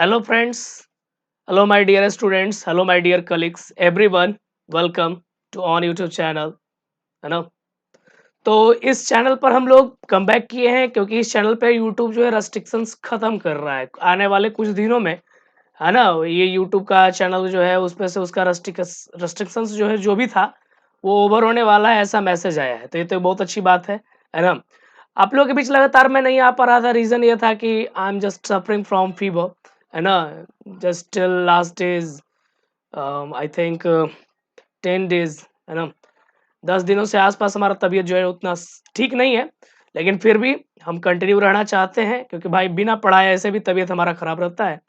Hello friends, hello my dear students, hello my dear colleagues, everyone, welcome to on YouTube channel, है ना? तो इस channel पर हम लोग कम बैक किए हैं क्योंकि इस चैनल पे YouTube जो है रेस्ट्रिक्शंस खत्म कर रहा है आने वाले कुछ दिनों में, है ना? ये YouTube का चैनल जो है उसपे से उसका रेस्ट्रिक्शंस जो है जो भी था वो ओवर होने वाला है ऐसा मैसेज आया है, तो ये तो बहुत अच्छी बात है ना? आप लोगों के बीच लगातार मैं नहीं आ पा रहा था, रीज़न ये था कि I am just suffering from fever, है ना? Just till last days I think 10 days, है ना? 10 दिनों से आस-पास हमारा तबीयत जो है उतना ठीक नहीं है, लेकिन फिर भी हम कंटिन्यू रहना चाहते हैं क्योंकि भाई बिना पढ़ाए ऐसे भी तबीयत हमारा खराब रहता है।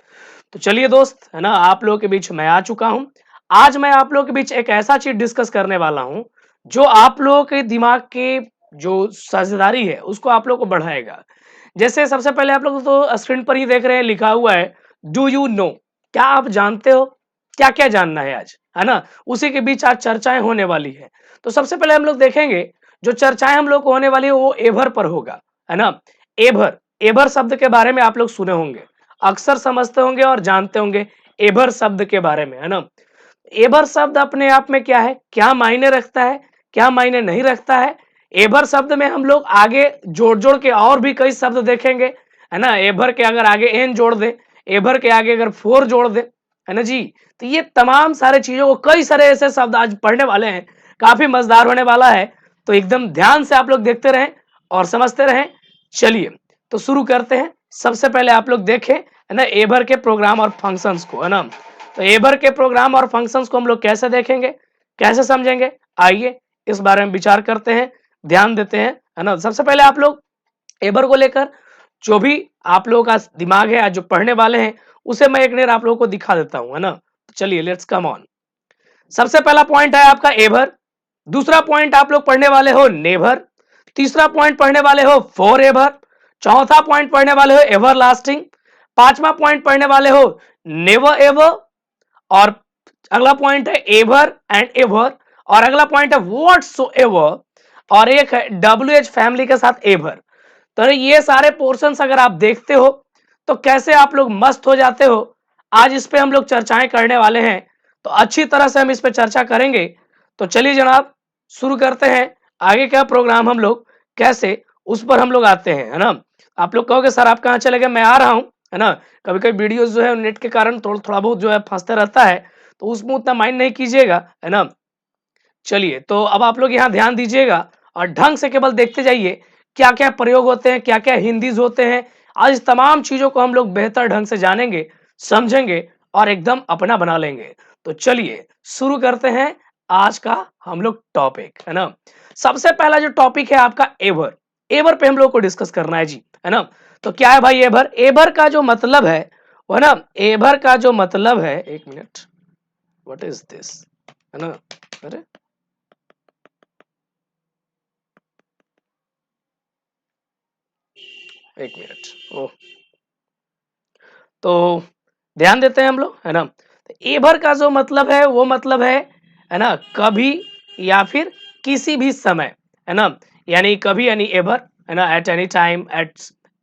तो चलिए दोस्त, है ना? आप लोगों के बीच मैं आ चुका हूँ। आज मैं आप लोगों के बीच एक ऐसा चीज़ डिस्कस करने वाला हूँ, जो आप लोगों के दिमाग की जो साझेदारी है, उसको आप लोगों को बढ़ाएगा। जैसे सबसे पहले आप लोग तो स्क्रीन पर ही देख रहे हैं, लिखा हुआ है, डू यू नो? क्या आप जानते हो? क्या-क्या जानना है आज? है ना? उसी के बीच आज चर्चाएँ होने वाली है। तो सबसे पहले हम लोग देखेंगे, जो चर्चाएँ हम लोग को होने वाली है, वो एभर पर होगा, है ना? एभर, एभर शब्द के बारे में आप लोग सुने होंगे। अक्सर समझते होंगे और जानते होंगे एभर शब्द के बारे में, है ना? एभर शब्द अपने आप में क्या है? क्या मायने रखता है? क्या मायने नहीं रखता है? एभर शब्द में हम लोग आगे जोड़-जोड़ के और भी कई शब्द देखेंगे, है ना? एभर के अगर आगे एन जोड़ दें, एभर के आगे अगर फोर जोड़ दें, है ना जी? तो ये तमाम सारे चीज़ों को कई सारे ऐसे शब्द आज पढ़ने वाले हैं, काफ़ी मज़ेदार होने वाला है। तो एकदम ध्यान से आप लोग देखते रहें और समझते रहें। चलिए, तो शुरू करते हैं। सबसे पहले आप लोग देखें, है ना? एभर के प्रोग्राम और फंक्शंस को, है ना? तो एभर के प्रोग्राम और फंक्शंस को हम लोग कैसे देखेंगे, कैसे समझेंगे? आइए इस बारे में विचार करते हैं, ध्यान देते हैं, है ना? सबसे पहले आप लोग एभर को लेकर जो भी आप लोगों का दिमाग है, आज जो पढ़ने वाले हैं, उसे मैं एक नज़र आप लोगों को दिखा देता हूँ, है ना? तो चलिए लेट्स कम ऑन। सबसे पहला पॉइंट है आपका एभर, दूसरा पॉइंट आप लोग पढ़ने वाले हो नेवर, तीसरा पॉइंट पढ़ने वाले हो फॉर एवर, चौथा पॉइंट पढ़ने वाले हो एवरलास्टिंग, पांचवा पॉइंट पढ़ने वाले हो नेवर एवर, और अगला पॉइंट है एवर एंड एवर, और अगला पॉइंट है व्हाटसोएवर, और एक है डब्ल्यूएच फैमिली के साथ एवर। तो ये सारे पोर्शंस अगर आप देखते हो तो कैसे आप लोग मस्त हो जाते हो। आज इस पे हम लोग चर्चाएं करने वाले हैं, तो अच्छी तरह से हम इस पे चर्चा करेंगे। तो चलिए जनाब, शुरू करते हैं। आगे क्या प्रोग्राम हम लोग कैसे उस पर हम लोग आते हैं, है ना? आप लोग कहोगे सर आप कहाँ चले गए, मैं आ रहा हूँ, है ना? कभी कभी वीडियोस जो है नेट के कारण थोड़ा बहुत जो है फंसते रहता है, तो उसमें उतना माइंड नहीं कीजिएगा, है ना? चलिए, तो अब आप लोग यहाँ ध्यान दीजिएगा और ढंग से केवल देखते जाइए, क्या-क्या प्रयोग होते हैं, क्या-क्या हिंदीज़ होते हैं। आज इस तमाम चीज़ों को हम लोग बेहतर ढंग से जानेंगे, समझेंगे और एकदम अपना बना लेंगे। तो चलिए, शुरू करते हैं आज का हम लोग टॉपिक, है ना? सबसे पहला जो टॉपिक है आपका एवर, एवर पे हम लोग को डिस्कस करना है जी, है ना? तो क्या है भाई एवर? एवर का जो मतलब है, वो है ना, एवर का जो मतलब है, 1 मिनट, व्हाट इज़ दिस? है ना? अरे! 1 मिनट। ओह! तो ध्यान देते हैं हम लोग, है ना? तो एवर का जो मतलब है वो मतलब है ना? कभी या फिर किसी भी समय, है ना? यानी कभी यानी एवर, है ना? At any time, eight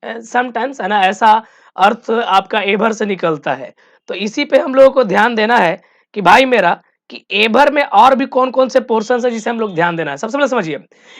sometimes, है ना? ऐसा अर्थ आपका एवर से निकलता है। तो इसी पे हम लोगों को ध्यान देना है कि भाई मेरा, कि एवर में और भी कौन-कौन से पोर्शन्स है जिसे हम लोग ध्यान देना है। सबसे पहले समझिए,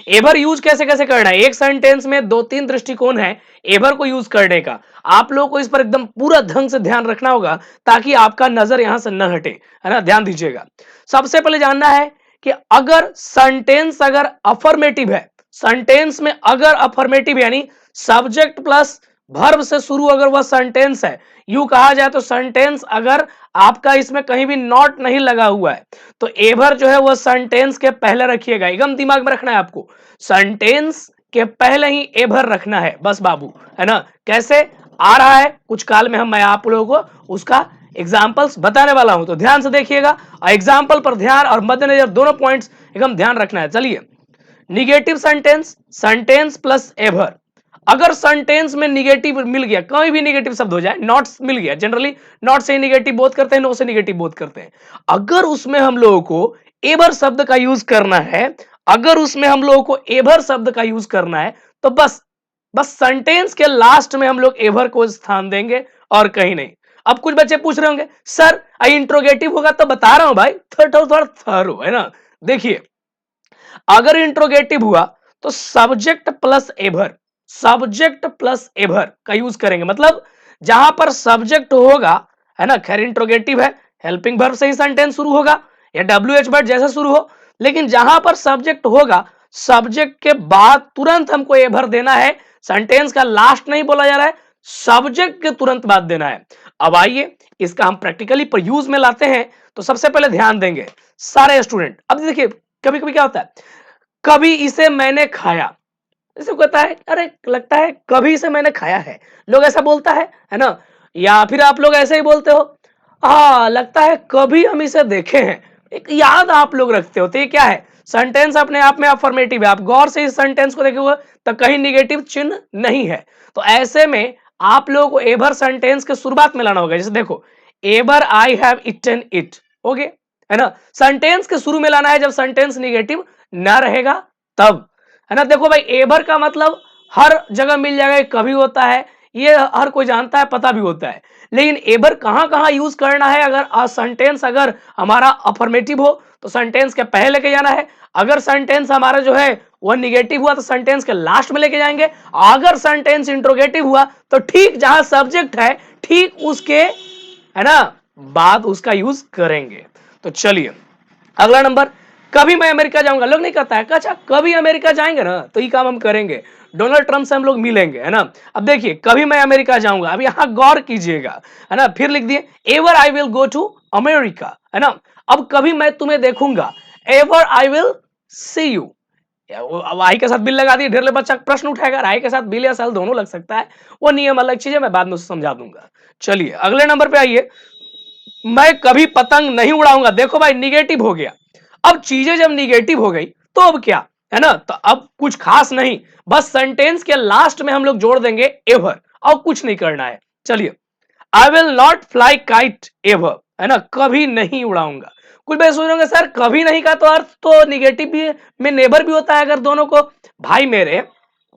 एवर यूज़ कैसे-कैसे करना है? एक सेंटेंस में 2-3 दृष्टिकोण है एवर को यूज़ करने का। आप लोगों को इस पर एकदम पूरा ढंग से ध्यान रखना होगा ताकि आपका नजर यहां से न हटे, है ना? ध्यान दीजिएगा। सबसे पहले जानना है कि अगर सेंटेंस अगर अफर्मेटिव है, सेंटेंस में अगर अफर्मेटिव यानी सब्जेक्ट प्लस वर्ब से शुरू अगर वह सेंटेंस है, यूं कहा जाए तो सेंटेंस अगर आपका इसमें कहीं भी नॉट नहीं लगा हुआ है, तो एवर जो है वह सेंटेंस के पहले रखिएगा। एकदम दिमाग में रखना है आपको, सेंटेंस के पहले ही एवर रखना है बस बाबू, है ना? कैसे आ रहा है कुछ काल में, हम मैं आप लोगों को उसका एग्जाम्पल्स बताने वाला हूं, तो ध्यान से देखिएगा और एग्जाम्पल पर ध्यान और मद्देनजर दोनों पॉइंट्स एकदम ध्यान रखना है। चलिए, negative sentence, sentence plus ever. अगर सेंटेंस में निगेटिव मिल गया, कोई भी निगेटिव शब्द हो जाए, नॉट मिल गया, जनरली नॉट से निगेटिव बोध करते हैं, नो से निगेटिव बोध करते हैं। अगर उसमें हम लोगों को एवर शब्द का यूज करना है, अगर उसमें हम लोगों को एवर शब्द का यूज करना है, तो बस बस सेंटेंस के लास्ट में हम लोग एवर को स्थान देंगे और कहीं नहीं। अब कुछ बच्चे पूछ रहे होंगे सर इंट्रोगेटिव होगा तो बता रहा हूं भाई, थोड़ा थरो है ना। देखिए अगर इंट्रोगेटिव हुआ तो subject plus ever, subject plus ever का यूज करेंगे। मतलब जहां पर सब्जेक्ट होगा है ना, खैर इंट्रोगेटिव है, हेल्पिंग वर्ब से ही सेंटेंस शुरू होगा या डब्ल्यू एच वर्ड जैसे शुरू हो, लेकिन जहां पर सब्जेक्ट होगा सब्जेक्ट के बाद तुरंत हमको एभर देना है। सेंटेंस का लास्ट नहीं बोला जा रहा है, सब्जेक्ट के तुरंत बाद देना है। अब आइए इसका हम प्रैक्टिकली पर यूज में लाते हैं। तो सबसे पहले ध्यान देंगे सारे स्टूडेंट। अब देखिए कभी कभी क्या होता है, कभी इसे मैंने खाया, जैसे कहता है अरे लगता है कभी इसे मैंने खाया है, लोग ऐसा बोलता है ना। या फिर आप लोग ऐसे ही बोलते हो, हाँ लगता है कभी हम इसे देखे हैं, एक याद आप लोग रखते हो। तो ये क्या है, सेंटेंस अपने आप में अफर्मेटिव है। आप गौर से इस सेंटेंस को देखोगे तो कहीं निगेटिव चिन्ह नहीं है। तो ऐसे में आप लोगों को एवर सेंटेंस के शुरुआत में लाना होगा। जैसे देखो ever I have eaten it, okay है ना, सेंटेंस के शुरू में लाना है जब सेंटेंस निगेटिव ना रहेगा तब, है ना। देखो भाई एवर का मतलब हर जगह मिल जाएगा, कभी होता है, ये हर कोई जानता है, पता भी होता है। लेकिन एवर कहां कहां यूज करना है, अगर सेंटेंस अगर हमारा अफर्मेटिव हो तो सेंटेंस के पहले लेके जाना है। अगर सेंटेंस हमारा जो है वह निगेटिव हुआ तो सेंटेंस के लास्ट में लेके जाएंगे। अगर सेंटेंस इंट्रोगेटिव हुआ तो ठीक जहां सब्जेक्ट है ठीक उसके है ना बाद उसका यूज करेंगे। तो चलिए अगला नंबर, कभी मैं अमेरिका जाऊंगा। लोग नहीं कहता है अच्छा कभी अमेरिका जाएंगे ना तो ये काम हम करेंगे, डोनाल्ड ट्रंप से हम लोग मिलेंगे, है ना। अब देखिए कभी मैं अमेरिका जाऊंगा, अब यहां गौर कीजिएगा, है ना। फिर लिख दिए ever I will go to America, है ना। अब कभी मैं तुम्हें देखूंगा, ever I will see you. अब आई के साथ बिल लगा दिए, ढेर ले बच्चा प्रश्न उठाएगा, आई के साथ बिल या साल दोनों लग सकता है, वो नियम अलग चीज है, मैं बाद में समझा दूंगा। चलिए अगले नंबर पे आइए, मैं कभी पतंग नहीं उड़ाऊंगा। देखो भाई निगेटिव हो गया। अब चीजें जब निगेटिव हो गई तो अब क्या है ना, तो अब कुछ खास नहीं, बस सेंटेंस के लास्ट में हम लोग जोड़ देंगे एवर, और कुछ नहीं करना है। चलिए I will not fly kite ever, है ना, कभी नहीं उड़ाऊंगा। कुछ भाई सोच रहे सर कभी नहीं का तो अर्थ तो निगेटिव भी में नेवर भी होता है अगर दोनों को, भाई मेरे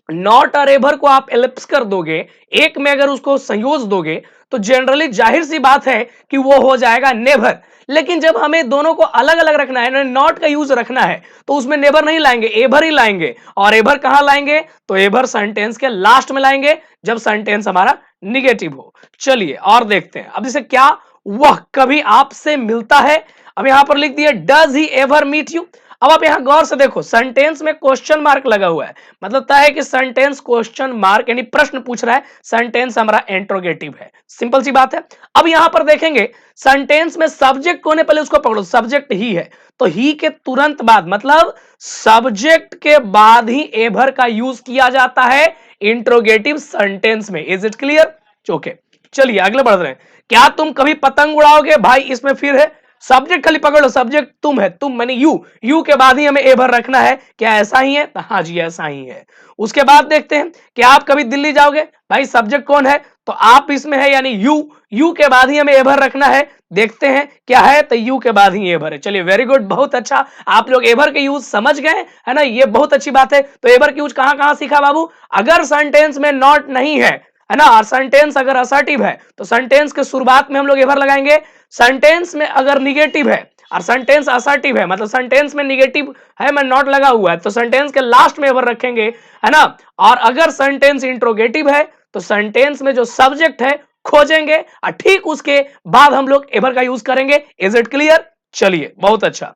नॉट और एवर को आप एलिप्स कर दोगे, एक में अगर उसको संयोज दोगे तो जनरली जाहिर सी बात है कि वो हो जाएगा नेवर। लेकिन जब हमें दोनों को अलग अलग रखना है, नॉट का यूज रखना है, तो उसमें नेवर नहीं लाएंगे, एवर ही लाएंगे। और एवर कहां लाएंगे, तो एवर सेंटेंस के लास्ट में लाएंगे जब सेंटेंस हमारा निगेटिव हो। चलिए और देखते हैं। अब जैसे क्या, वह कभी आपसे मिलता है। अब यहां पर लिख दिया does he ever meet you. अब आप यहां गौर से देखो सेंटेंस में क्वेश्चन मार्क लगा हुआ है, मतलब है कि सेंटेंस क्वेश्चन मार्क यानी प्रश्न पूछ रहा है, सेंटेंस हमारा इंट्रोगेटिव है, सिंपल सी बात है। अब यहां पर देखेंगे सेंटेंस में सब्जेक्ट होने पहले उसको पकड़ो, सब्जेक्ट ही है तो ही के तुरंत बाद, मतलब सब्जेक्ट के बाद ही एवर का यूज किया जाता है इंट्रोगेटिव सेंटेंस में। Is it clear? ओके चलिए अगले बढ़ रहे हैं। क्या तुम कभी पतंग उड़ाओगे? भाई इसमें फिर है सब्जेक्ट, खाली पकड़ लो, सब्जेक्ट तुम है, तुम मैंने यू, यू के बाद ही हमें एवर रखना है। क्या ऐसा ही है? हाँ जी ऐसा ही है। उसके बाद देखते हैं कि आप कभी दिल्ली जाओगे। भाई सब्जेक्ट कौन है, तो आप इसमें है यानी यू, यू के बाद ही हमें एवर रखना है। देखते हैं क्या है, तो यू के बाद ही एवर है। चलिए वेरी गुड, बहुत अच्छा, आप लोग एवर के यूज समझ गए है ना, ये बहुत अच्छी बात है। तो एवर के यूज कहां कहां सीखा बाबू, अगर सेंटेंस में नॉट नहीं है ना, और सेंटेंस अगर असर्टिव है तो सेंटेंस के शुरुआत में हम लोग एवर लगाएंगे। सेंटेंस में अगर निगेटिव है और सेंटेंस असर्टिव है, मतलब सेंटेंस में निगेटिव है मैं नॉट लगा हुआ है, तो सेंटेंस के लास्ट में एवर रखेंगे, है ना। और अगर सेंटेंस इंट्रोगेटिव है तो सेंटेंस में जो सब्जेक्ट है खोजेंगे और ठीक उसके बाद हम लोग एवर का यूज करेंगे। Is it clear? चलिए बहुत अच्छा,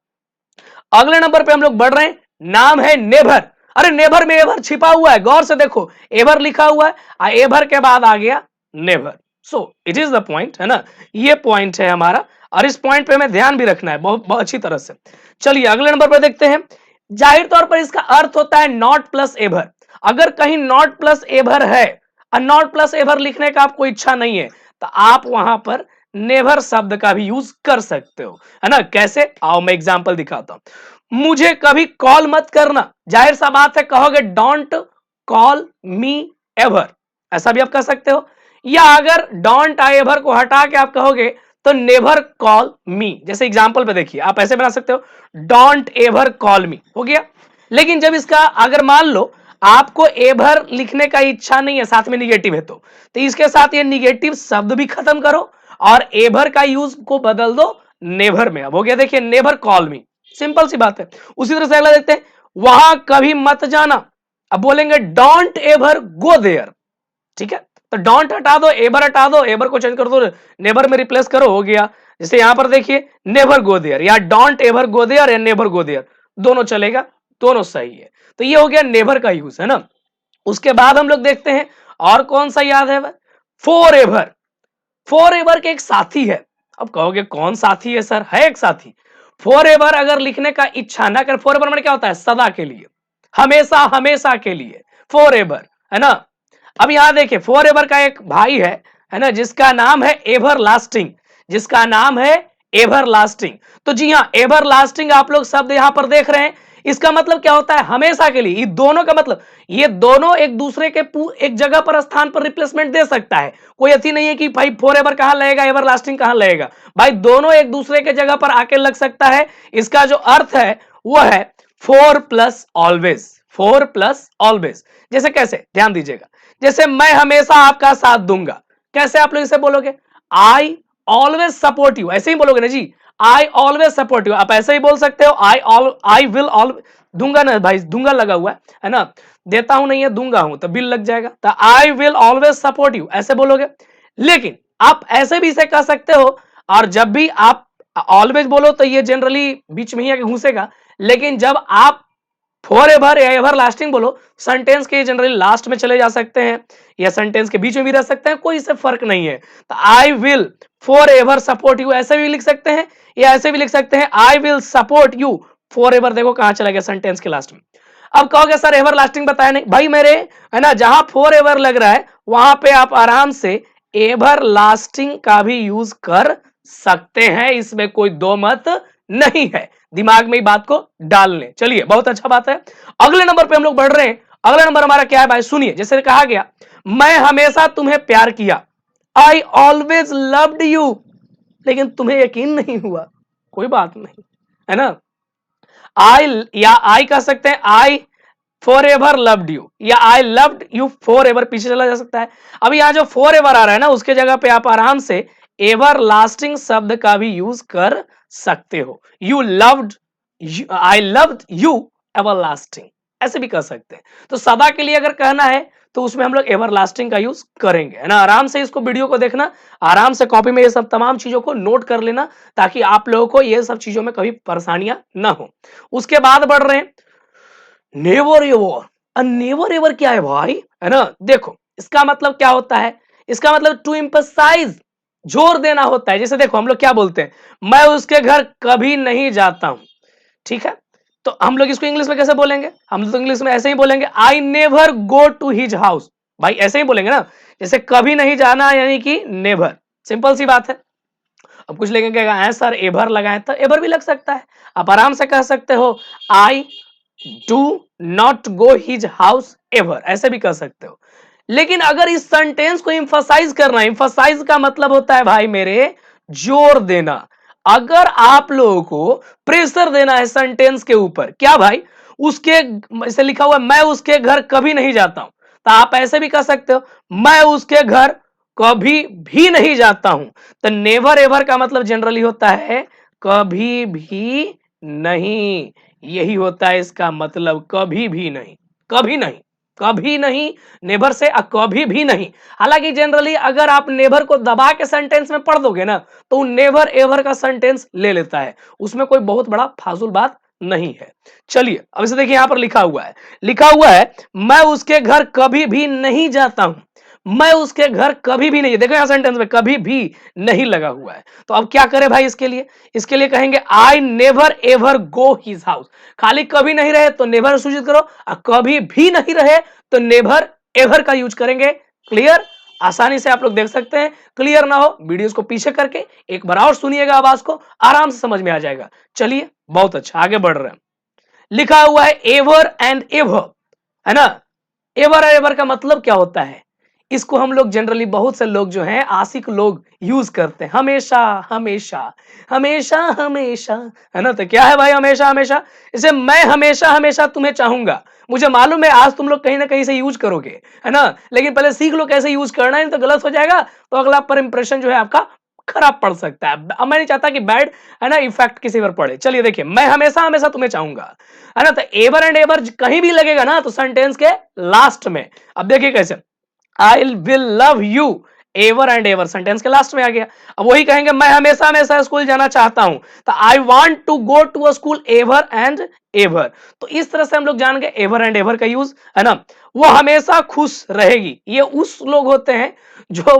अगले नंबर पे हम लोग बढ़ रहे हैं, नाम है नेवर। अरे नेवर में एवर छिपा हुआ है, गौर से देखो एवर लिखा हुआ है और एवर के बाद आ गया never. So it is the point, है ना, ये पॉइंट है हमारा, और इस पॉइंट पे हमें ध्यान भी रखना है बहुत बहुत अच्छी तरह से। चलिए अगले नंबर पर देखते हैं, जाहिर तौर पर इसका अर्थ होता है नॉट प्लस एवर। अगर कहीं नॉट प्लस एवर है और नॉट प्लस एवर लिखने का आपको इच्छा नहीं है तो आप वहां पर नेवर शब्द का भी यूज कर सकते हो, है ना। कैसे, आओ मैं एग्जांपल दिखाता हूं। मुझे कभी कॉल मत करना, जाहिर सा बात है कहोगे डोंट कॉल मी एवर, ऐसा भी आप कह सकते हो। या अगर डोंट आई एवर को हटा के आप कहोगे तो नेवर कॉल मी, जैसे एग्जांपल पे देखिए आप ऐसे बना सकते हो डोंट एवर कॉल मी, हो गया। लेकिन जब इसका अगर मान लो आपको एवर लिखने का इच्छा नहीं है, साथ में निगेटिव है, तो इसके साथ ये निगेटिव शब्द भी खत्म करो और एवर का यूज को बदल दो नेवर में। अब हो गया, देखिए नेवर कॉल मी, सिंपल सी बात है। उसी तरह से अगला देखते हैं, वहां कभी मत जाना। अब बोलेंगे डोंट एवर गो देयर, ठीक है। तो डोंट हटा दो, एवर हटा दो, एवर को चेंज कर दो, नेवर में रिप्लेस करो, हो गया। जैसे यहां पर देखिए नेवर गो देयर, या डोंट एवर गो देयर या नेवर गो देयर, दोनों चलेगा, दोनों सही है। तो ये हो गया नेवर का यूज, है ना। उसके बाद हम लोग देखते हैं और कौन सा याद है, फॉर एवर। फॉर एवर के एक साथी है। अब कहोगे कौन साथी है सर, है एक साथी। फॉर एवर अगर लिखने का इच्छा ना कर, फॉर एवर में क्या होता है, सदा के लिए, हमेशा हमेशा के लिए, फॉर एवर, है ना। अब यहां देखिए फॉर एवर का एक भाई है ना, जिसका नाम है एवर लास्टिंग, जिसका नाम है एवर लास्टिंग। तो जी हाँ, एवर लास्टिंग आप लोग शब्द यहां पर देख रहे हैं, इसका मतलब क्या होता है, हमेशा के लिए। ये दोनों का मतलब, ये दोनों एक दूसरे के एक जगह पर स्थान पर रिप्लेसमेंट दे सकता है। कोई ऐसी नहीं है कि भाई फॉर एवर कहां लगेगा, एवर लास्टिंग कहां लगेगा, भाई दोनों एक दूसरे के जगह पर आके लग सकता है। इसका जो अर्थ है वो है four plus always, four plus always. जैसे कैसे, ध्यान दीजिएगा, जैसे मैं हमेशा आपका साथ दूंगा, कैसे आप लोग इसे बोलोगे, आई ऑलवेज सपोर्ट यू, ऐसे ही बोलोगे ना जी, आई ऑलवेज सपोर्ट यू। आप ऐसे ही बोल सकते हो, आई विल ऑल, दूंगा ना भाई, दूंगा लगा हुआ है ना, देता हूं नहीं है, दूंगा हूं, तो बिल लग जाएगा, तो I will always support you ऐसे बोलोगे। लेकिन आप ऐसे भी इसे कह सकते हो, और जब भी आप ऑलवेज बोलो तो ये जनरली बीच में ही आके घुसेगा, लेकिन जब आप फॉर एवर या एवर लास्टिंग बोलो, सेंटेंस के जनरली लास्ट में चले जा सकते हैं, या सेंटेंस के बीच में भी रह सकते हैं, कोई इससे फर्क नहीं है। तो I will for ever support you ऐसे भी लिख सकते हैं, या ऐसे भी लिख सकते हैं, I will support you for ever. देखो कहां चला गया सेंटेंस के लास्ट में। अब कहोगे सर एवर लास्टिंग बताया नहीं, भाई मेरे, है ना, जहां फॉर एवर लग रहा है वहां पे आप आराम से एवर लास्टिंग का भी यूज कर सकते हैं, इसमें कोई दो मत नहीं है, दिमाग में ही बात को डाल लें। चलिए बहुत अच्छा बात है, अगले नंबर पे हम लोग बढ़ रहे हैं। अगला नंबर हमारा क्या है भाई, सुनिए, जैसे कहा गया, मैं हमेशा तुम्हें प्यार किया, आई ऑलवेज लव्ड यू, लेकिन तुम्हें यकीन नहीं हुआ, कोई बात नहीं, है ना। आई, या आई कह सकते हैं, I for ever loved you, या I loved you for ever, पीछे चला जा सकता है। अब यहां जो फॉर एवर आ रहा है ना, उसके जगह पे आप आराम से एवर लास्टिंग शब्द का भी यूज कर सकते हो। You loved, I loved you ever lasting, ऐसे भी कर सकते हैं। तो सदा के लिए अगर कहना है तो उसमें हम लोग एवर लास्टिंग का यूज करेंगे, है ना। आराम से इसको वीडियो को देखना, आराम से कॉपी में ये सब तमाम चीजों को नोट कर लेना, ताकि आप लोगों को ये सब चीजों में कभी परेशानियां ना हो। उसके बाद बढ़ रहे हैं नेवर एवर। नेवर एवर क्या है भाई, है ना। देखो इसका मतलब क्या होता है, इसका मतलब टू एम्फसाइज, जोर देना होता है। जैसे देखो हम लोग क्या बोलते हैं, मैं उसके घर कभी नहीं जाता हूं, ठीक है। तो हम लोग इसको इंग्लिश में कैसे बोलेंगे, हम लोग तो इंग्लिश में ऐसे ही बोलेंगे, I never go to his house, भाई ऐसे ही बोलेंगे ना, जैसे कभी नहीं जाना यानी कि नेवर, सिंपल सी बात है। अब कुछ लेंगे सर एवर लगाए, तो एवर भी लग सकता है। आप आराम से कह सकते हो, I do not go his house ever, ऐसे भी कर सकते हो। लेकिन अगर इस सेंटेंस को इंफसाइज करना, इंफसाइज का मतलब होता है भाई मेरे जोर देना। अगर आप लोगों को प्रेशर देना है सेंटेंस के ऊपर, क्या भाई, उसके, ऐसे लिखा हुआ है मैं उसके घर कभी नहीं जाता हूं, तो आप ऐसे भी कह सकते हो, मैं उसके घर कभी भी नहीं जाता हूं। तो नेवर एवर का मतलब जनरली होता है कभी भी नहीं, यही होता है इसका मतलब, कभी भी नहीं, कभी नहीं, कभी नहीं, नेवर से कभी भी नहीं। हालांकि जनरली अगर आप नेवर को दबा के सेंटेंस में पढ़ दोगे ना, तो नेवर एवर का सेंटेंस ले लेता है, उसमें कोई बहुत बड़ा फाजुल बात नहीं है। चलिए अब इसे देखिए, यहां पर लिखा हुआ है, लिखा हुआ है मैं उसके घर कभी भी नहीं जाता हूं, मैं उसके घर कभी भी नहीं, देखो यहां सेंटेंस में कभी भी नहीं लगा हुआ है। तो अब क्या करें भाई इसके लिए, इसके लिए कहेंगे I never ever go his house. खाली कभी नहीं रहे तो नेवर सूचित करो, और कभी भी नहीं रहे तो नेवर एवर का यूज करेंगे। क्लियर, आसानी से आप लोग देख सकते हैं। क्लियर ना हो वीडियोस को पीछे करके एक बार और सुनिएगा, आवाज को आराम से समझ में आ जाएगा। चलिए बहुत अच्छा, आगे बढ़ रहे हैं। लिखा हुआ है एवर एंड एवर, है ना। एवर और एवर का मतलब क्या होता है, इसको हम लोग जनरली बहुत से लोग जो हैं आशिक लोग यूज करते हैं, हमेशा हमेशा हमेशा हमेशा, है ना। तो क्या है भाई हमेशा हमेशा, इसे मैं हमेशा हमेशा तुम्हें चाहूंगा। मुझे मालूम है आज तुम लोग कहीं ना कहीं से यूज करोगे, है ना, लेकिन पहले सीख लो कैसे यूज करना है, नहीं तो गलत हो जाएगा, तो अगला पर इंप्रेशन जो है आपका खराब पड़ सकता है। अब मैं नहीं चाहता कि बैड है ना इफेक्ट किसी पर पड़े। चलिए देखिए, मैं हमेशा हमेशा तुम्हें चाहूंगा, है ना। तो एवर एंड एवर कहीं भी लगेगा ना तो सेंटेंस के लास्ट में। अब देखिए कैसे, I will love you ever and ever sentence के लास्ट में आ गया। अब वही कहेंगे मैं हमेशा हमेशा स्कूल जाना चाहता हूं, तो I want to go to a school ever and ever. तो इस तरह से हम लोग जान गए एवर एंड एवर का यूज, है ना। वो हमेशा खुश रहेगी, ये उस लोग होते हैं जो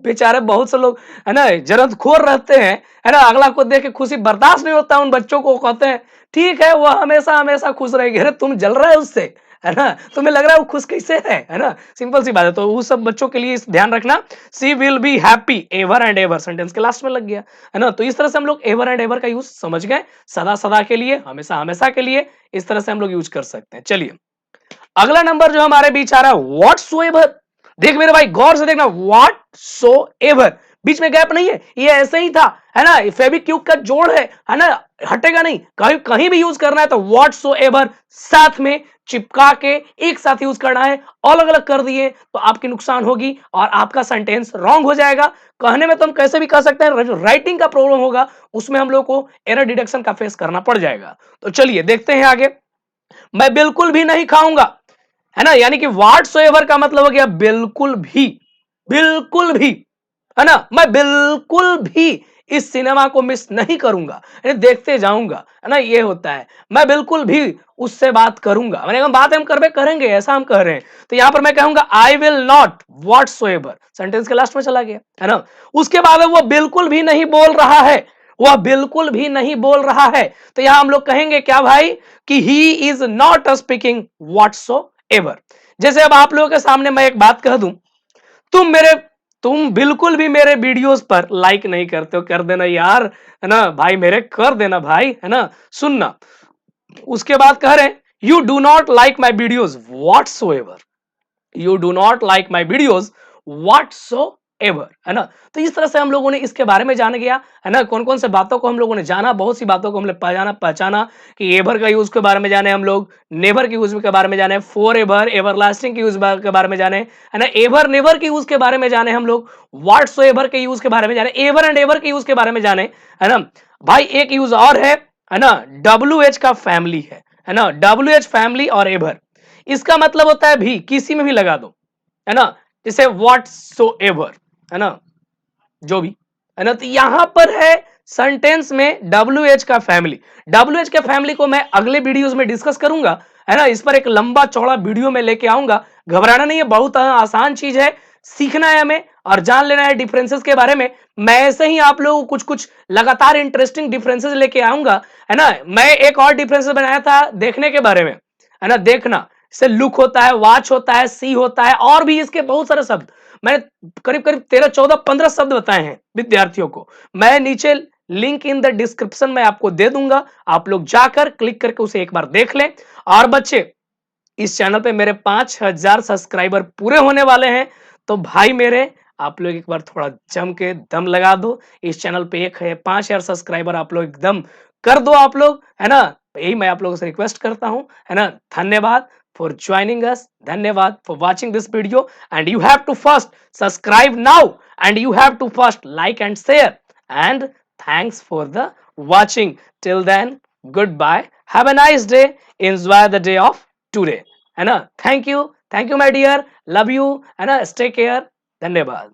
बेचारे बहुत से लोग है ना जरूरतखोर रहते हैं, है ना। अगला को देख के खुशी बर्दाश्त नहीं होता उन बच्चों को, कहते हैं ठीक है वो हमेशा हमेशा खुश रहेगी। अरे तुम जल रहे हो उससे, है ना, तुम्हें लग रहा है वो खुश कैसे है ना। सिंपल सी बात है। तो उस सब बच्चों के लिए ध्यान रखना, she will be happy ever and ever sentence के लास्ट में लग गया, है ना। तो इस तरह से हम लोग एवर एंड एवर का यूज समझ गए, सदा सदा के लिए, हमेशा हमेशा के लिए, इस तरह से हम लोग यूज कर सकते हैं। चलिए अगला नंबर जो हमारे बीच आ रहा है व्हाटसोएवर। देख मेरे भाई गौर से देखना, व्हाटसोएवर बीच में गैप नहीं है, ये ऐसे ही था, है ना। फेविक्विक का जोड़ है ना, हटेगा नहीं। कहीं कहीं भी यूज करना है तो व्हाटसोएवर साथ में चिपका के एक साथ यूज करना है। अलग अलग कर दिए तो आपकी नुकसान होगी और आपका सेंटेंस रॉन्ग हो जाएगा। कहने में तो हम कैसे भी कह सकते हैं, राइटिंग का प्रॉब्लम होगा उसमें हम लोग को एरर डिडक्शन का फेस करना पड़ जाएगा। तो चलिए देखते हैं आगे। मैं बिल्कुल भी नहीं खाऊंगा, है ना, यानी कि व्हाटसोएवर का मतलब हो गया बिल्कुल भी, बिल्कुल भी, है ना। मैं बिल्कुल भी इस सिनेमा को मिस नहीं करूंगा, यानी देखते जाऊंगा, है ना। ये होता है मैं बिल्कुल भी उससे बात करूंगा, मैंने हम बात हम करबे करेंगे ऐसा हम कह रहे हैं। तो यहां पर मैं कहूंगा I will not whatsoever, sentence के लास्ट में चला गया, है ना। उसके बाद वो बिल्कुल भी नहीं बोल रहा है, वह बिल्कुल भी नहीं बोल रहा है। तो यहां हम लोग कहेंगे क्या भाई कि he is not speaking whatsoever. जैसे अब आप लोगों के सामने मैं एक बात कह दूं, तुम मेरे तुम बिल्कुल भी मेरे वीडियोस पर लाइक नहीं करते हो, कर देना यार, है ना भाई, मेरे कर देना भाई, है ना। सुनना, उसके बाद कह रहे हैं you do not like my videos whatsoever, you do not like my videos whatsoever, है ना। तो इस तरह से हम लोगों ने इसके बारे में जान गया, है ना। कौन कौन से बातों को हम लोगों ने जाना, बहुत सी बातों को हमने पहचाना कि एवर का यूज के बारे में जाने हम लोग, नेवर के यूज के बारे में जाने, फॉर एवर एवर लास्टिंग के यूज के बारे में जाने, है ना। एवर नेवर के यूज के बारे में जाने हम लोग, व्हाटसोएवर के यूज के बारे में जाने, एवर एंड एवर के यूज के बारे में जाने, है ना। भाई एक यूज और है ना, डब्ल्यू एच का फैमिली है ना, डब्ल्यू एच फैमिली और एवर, इसका मतलब होता है भी, किसी में भी लगा दो, है ना। जैसे व्हाटसोएवर, है ना, जो भी, है ना। तो यहां पर है सेंटेंस में डब्ल्यू एच का फैमिली, डब्ल्यू एच के फैमिली को मैं अगले वीडियोस में डिस्कस करूंगा, है ना। इस पर एक लंबा चौड़ा वीडियो में लेके आऊंगा। घबराना नहीं है, बहुत आसान चीज है, सीखना है हमें और जान लेना है डिफरेंसेस के बारे में। मैं ऐसे ही आप लोगों को कुछ कुछ लगातार इंटरेस्टिंग डिफरेंसेस लेके आऊंगा, है ना। मैं एक और डिफरेंसेस बनाया था देखने के बारे में, है ना। देखना, जैसे लुक होता है, वॉच होता है, सी होता है, और भी इसके बहुत सारे शब्द, मैंने करीब करीब 13 14 15 शब्द बताए हैं विद्यार्थियों को। मैं नीचे लिंक इन द डिस्क्रिप्शन में आपको दे दूंगा, आप लोग जाकर क्लिक करके उसे एक बार देख लें। और बच्चे, इस चैनल पे मेरे 5000 सब्सक्राइबर पूरे होने वाले हैं, तो भाई मेरे आप लोग एक बार थोड़ा जम के दम लगा दो। इस चैनल पे एक है 5000 सब्सक्राइबर आप लोग एकदम कर दो आप लोग, है ना। यही मैं आप लोगों से रिक्वेस्ट करता हूं, है ना। धन्यवाद फॉर ज्वाइनिंग अस, धन्यवाद for watching this video, and you have to first subscribe now, and you have to first like and share, and thanks for the watching. Till then, goodbye, have a nice day, enjoy the day of today, है ना। Thank you my dear, love you, है ना। Stay care, धन्यवाद।